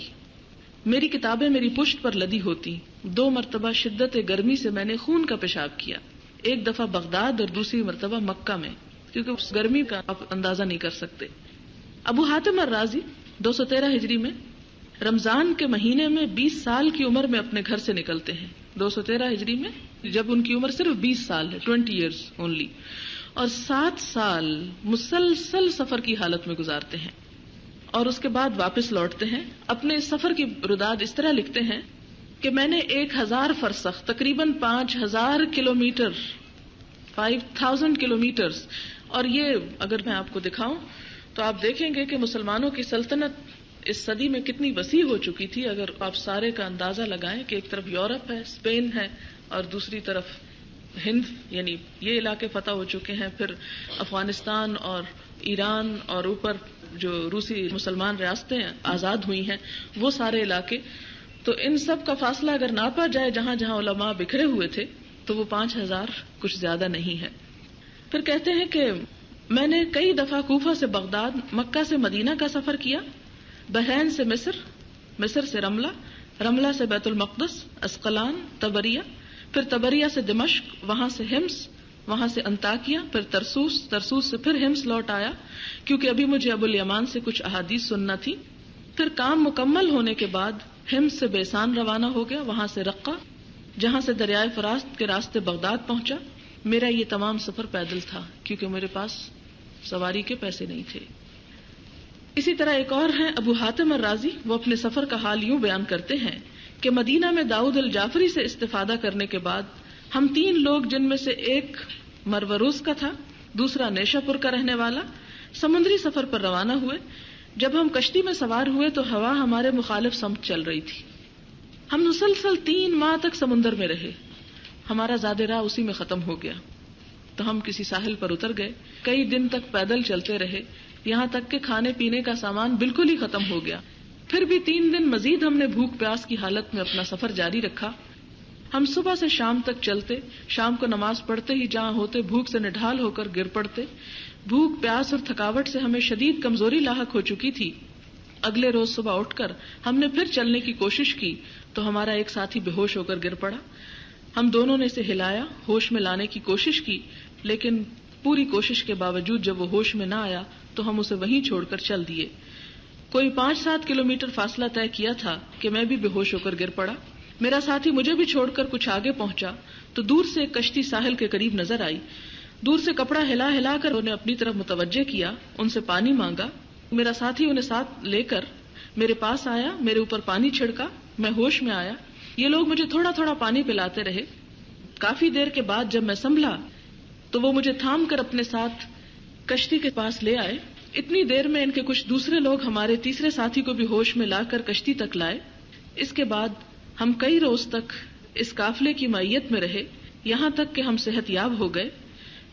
میری کتابیں میری پشت پر لدی ہوتی، 2 مرتبہ شدت گرمی سے میں نے خون کا پیشاب کیا، ایک دفعہ بغداد اور دوسری مرتبہ مکہ میں، کیونکہ اس گرمی کا آپ اندازہ نہیں کر سکتے۔ ابو حاتم الرازی 213 ہجری میں رمضان کے مہینے میں 20 سال کی عمر میں اپنے گھر سے نکلتے ہیں، 213 ہجری میں جب ان کی عمر صرف 20 سال ہے، 20 ایئرز اونلی، اور 7 سال مسلسل سفر کی حالت میں گزارتے ہیں، اور اس کے بعد واپس لوٹتے ہیں۔ اپنے اس سفر کی روداد اس طرح لکھتے ہیں کہ میں نے 1000 فرسخ، تقریباً 5000 کلومیٹر، 5000 کلومیٹرز، اور یہ اگر میں آپ کو دکھاؤں تو آپ دیکھیں گے کہ مسلمانوں کی سلطنت اس صدی میں کتنی وسیع ہو چکی تھی۔ اگر آپ سارے کا اندازہ لگائیں کہ ایک طرف یورپ ہے، اسپین ہے، اور دوسری طرف ہند، یعنی یہ علاقے فتح ہو چکے ہیں، پھر افغانستان اور ایران، اور اوپر جو روسی مسلمان ریاستیں آزاد ہوئی ہیں وہ سارے علاقے، تو ان سب کا فاصلہ اگر ناپا جائے جہاں جہاں علماء بکھرے ہوئے تھے تو وہ 5000 کچھ زیادہ نہیں ہے۔ پھر کہتے ہیں کہ میں نے کئی دفعہ کوفہ سے بغداد، مکہ سے مدینہ کا سفر کیا، بحرین سے مصر، مصر سے رملہ، رملہ سے بیت المقدس، اسقلان، طبریہ، پھر طبریہ سے دمشق، وہاں سے حمص، وہاں سے انطاکیہ، پھر ترسوس، ترسوس سے پھر حمص لوٹ آیا کیونکہ ابھی مجھے ابو الیمان سے کچھ احادیث سننا تھی۔ پھر کام مکمل ہونے کے بعد حمص سے بیسان روانہ ہو گیا، وہاں سے رقہ، جہاں سے دریائے فرات کے راستے بغداد پہنچا۔ میرا یہ تمام سفر پیدل تھا کیونکہ میرے پاس سواری کے پیسے نہیں تھے۔ اسی طرح ایک اور ہیں ابو حاتم الرازی، وہ اپنے سفر کا حال یوں بیان کرتے ہیں کہ مدینہ میں داؤد الجعفری سے استفادہ کرنے کے بعد ہم 3 لوگ، جن میں سے ایک مروروز کا تھا، دوسرا نیشا پور کا رہنے والا، سمندری سفر پر روانہ ہوئے۔ جب ہم کشتی میں سوار ہوئے تو ہوا ہمارے مخالف سمت چل رہی تھی۔ ہم مسلسل 3 ماہ تک سمندر میں رہے، ہمارا زاد راہ اسی میں ختم ہو گیا، تو ہم کسی ساحل پر اتر گئے، کئی دن تک پیدل چلتے رہے، یہاں تک کہ کھانے پینے کا سامان بالکل ہی ختم ہو گیا۔ پھر بھی 3 دن مزید ہم نے بھوک پیاس کی حالت میں اپنا سفر جاری رکھا۔ ہم صبح سے شام تک چلتے، شام کو نماز پڑھتے ہی جہاں ہوتے بھوک سے نڈھال ہو کر گر پڑتے۔ بھوک پیاس اور تھکاوٹ سے ہمیں شدید کمزوری لاحق ہو چکی تھی۔ اگلے روز صبح اٹھ کر ہم نے پھر چلنے کی کوشش کی تو ہمارا ایک ساتھی بے ہوش ہو کر گر پڑا۔ ہم دونوں نے اسے ہلایا، ہوش میں لانے کی کوشش کی، لیکن پوری کوشش کے باوجود جب وہ ہوش میں نہ آیا تو ہم اسے وہیں چھوڑ کر چل دیے۔ کوئی 5-7 کلومیٹر فاصلہ طے کیا تھا کہ میں بھی بے ہوش ہو کر گر پڑا۔ میرا ساتھی مجھے بھی چھوڑ کر کچھ آگے پہنچا تو دور سے ایک کشتی ساحل کے قریب نظر آئی۔ دور سے کپڑا ہلا ہلا کر انہیں اپنی طرف متوجہ کیا، ان سے پانی مانگا۔ میرا ساتھی انہیں ساتھ لے کر میرے پاس آیا، میرے اوپر پانی چھڑکا، میں ہوش میں آیا۔ یہ لوگ مجھے تھوڑا تھوڑا پانی پلاتے رہے۔ کافی دیر کے بعد جب میں سنبھلا تو وہ مجھے تھام کر اپنے ساتھ کشتی کے پاس لے آئے۔ اتنی دیر میں ان کے کچھ دوسرے لوگ ہمارے تیسرے ساتھی کو بھی ہوش میں لا کر کشتی تک لائے۔ اس کے بعد ہم کئی روز تک اس قافلے کی معیت میں رہے۔ یہاں تک کہ ہم صحت یاب ہو گئے.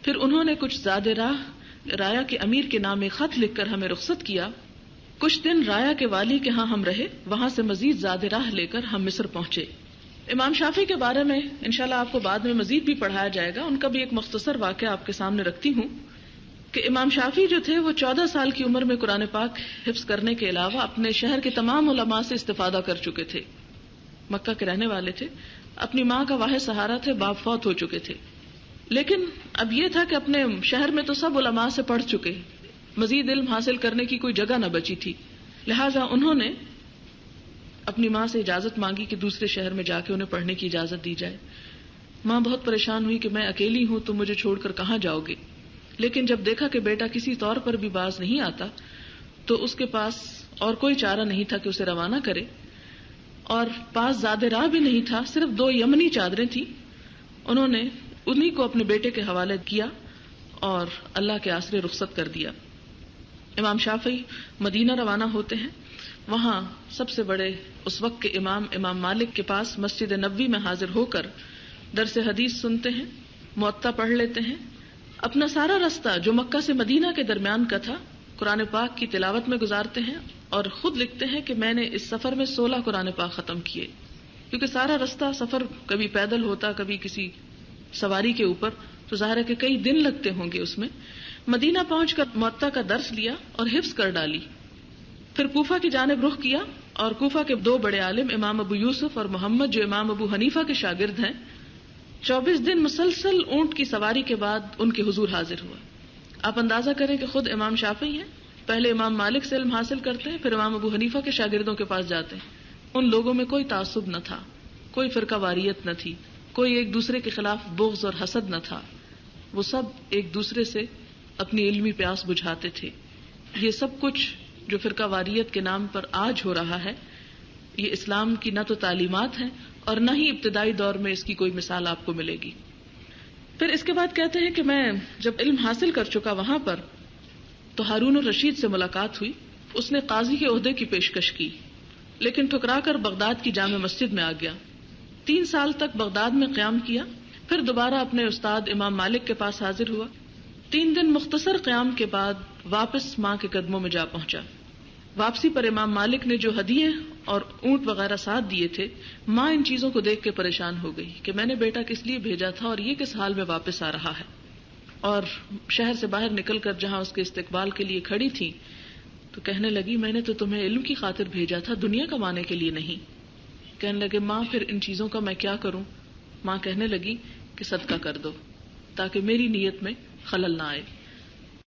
پھر انہوں نے کچھ زاد راہ رایا کے امیر کے نام ایک خط لکھ کر ہمیں رخصت کیا. کچھ دن رایا کے والی کے ہاں ہم رہے، وہاں سے مزید زاد راہ لے کر ہم مصر پہنچے. امام شافعی کے بارے میں انشاءاللہ آپ کو بعد میں مزید بھی پڑھایا جائے گا. ان کا بھی ایک مختصر واقعہ آپ کے سامنے رکھتی ہوں کہ امام شافعی جو تھے وہ 14 سال کی عمر میں قرآن پاک حفظ کرنے کے علاوہ اپنے شہر کے تمام علماء سے استفادہ کر چکے تھے. مکہ کے رہنے والے تھے، اپنی ماں کا واحد سہارا تھے، باپ فوت ہو چکے تھے. لیکن اب یہ تھا کہ اپنے شہر میں تو سب علماء سے پڑھ چکے، مزید علم حاصل کرنے کی کوئی جگہ نہ بچی تھی. لہٰذا انہوں نے اپنی ماں سے اجازت مانگی کہ دوسرے شہر میں جا کے انہیں پڑھنے کی اجازت دی جائے. ماں بہت پریشان ہوئی کہ میں اکیلی ہوں، تم مجھے چھوڑ کر کہاں جاؤ گے. لیکن جب دیکھا کہ بیٹا کسی طور پر بھی باز نہیں آتا تو اس کے پاس اور کوئی چارہ نہیں تھا کہ اسے روانہ کرے، اور پاس زاد راہ بھی نہیں تھا، صرف 2 یمنی چادریں تھیں. انہوں نے انہی کو اپنے بیٹے کے حوالے کیا اور اللہ کے آسرے رخصت کر دیا. امام شافعی مدینہ روانہ ہوتے ہیں. وہاں سب سے بڑے اس وقت کے امام مالک کے پاس مسجد نبوی میں حاضر ہو کر درس حدیث سنتے ہیں، موطا پڑھ لیتے ہیں. اپنا سارا رستہ جو مکہ سے مدینہ کے درمیان کا تھا قرآن پاک کی تلاوت میں گزارتے ہیں، اور خود لکھتے ہیں کہ میں نے اس سفر میں 16 قرآن پاک ختم کیے، کیونکہ سارا رستہ سفر کبھی پیدل ہوتا، کبھی کسی سواری کے اوپر، تو ظاہر ہے کہ کئی دن لگتے ہوں گے اس میں. مدینہ پہنچ کر موطا کا درس لیا اور حفظ کر ڈالی. پھر کوفہ کی جانب رخ کیا، اور کوفہ کے 2 بڑے عالم امام ابو یوسف اور محمد جو امام ابو حنیفہ کے شاگرد ہیں، 24 دن مسلسل اونٹ کی سواری کے بعد ان کے حضور حاضر ہوا. آپ اندازہ کریں کہ خود امام شافعی ہیں، پہلے امام مالک سے علم حاصل کرتے ہیں، پھر امام ابو حنیفہ کے شاگردوں کے پاس جاتے ہیں. ان لوگوں میں کوئی تعصب نہ تھا، کوئی فرقہ واریت نہ تھی، کوئی ایک دوسرے کے خلاف بغض اور حسد نہ تھا. وہ سب ایک دوسرے سے اپنی علمی پیاس بجھاتے تھے. یہ سب کچھ جو فرقہ واریت کے نام پر آج ہو رہا ہے، یہ اسلام کی نہ تو تعلیمات ہیں اور نہ ہی ابتدائی دور میں اس کی کوئی مثال آپ کو ملے گی. پھر اس کے بعد کہتے ہیں کہ میں جب علم حاصل کر چکا وہاں پر تو ہارون الرشید سے ملاقات ہوئی. اس نے قاضی کے عہدے کی پیشکش کی، لیکن ٹھکرا کر بغداد کی جامع مسجد میں آ گیا. 3 سال تک بغداد میں قیام کیا، پھر دوبارہ اپنے استاد امام مالک کے پاس حاضر ہوا. 3 دن مختصر قیام کے بعد واپس ماں کے قدموں میں جا پہنچا. واپسی پر امام مالک نے جو ہدیے اور اونٹ وغیرہ ساتھ دیے تھے، ماں ان چیزوں کو دیکھ کے پریشان ہو گئی کہ میں نے بیٹا کس لیے بھیجا تھا اور یہ کس حال میں واپس آ رہا ہے. اور شہر سے باہر نکل کر جہاں اس کے استقبال کے لیے کھڑی تھی تو کہنے لگی میں نے تو تمہیں علم کی خاطر بھیجا تھا، دنیا کمانے کے لیے نہیں. کہنے لگے ماں پھر ان چیزوں کا میں کیا کروں؟ ماں کہنے لگی کہ صدقہ کر دو تاکہ میری نیت میں خلل نہ آئے.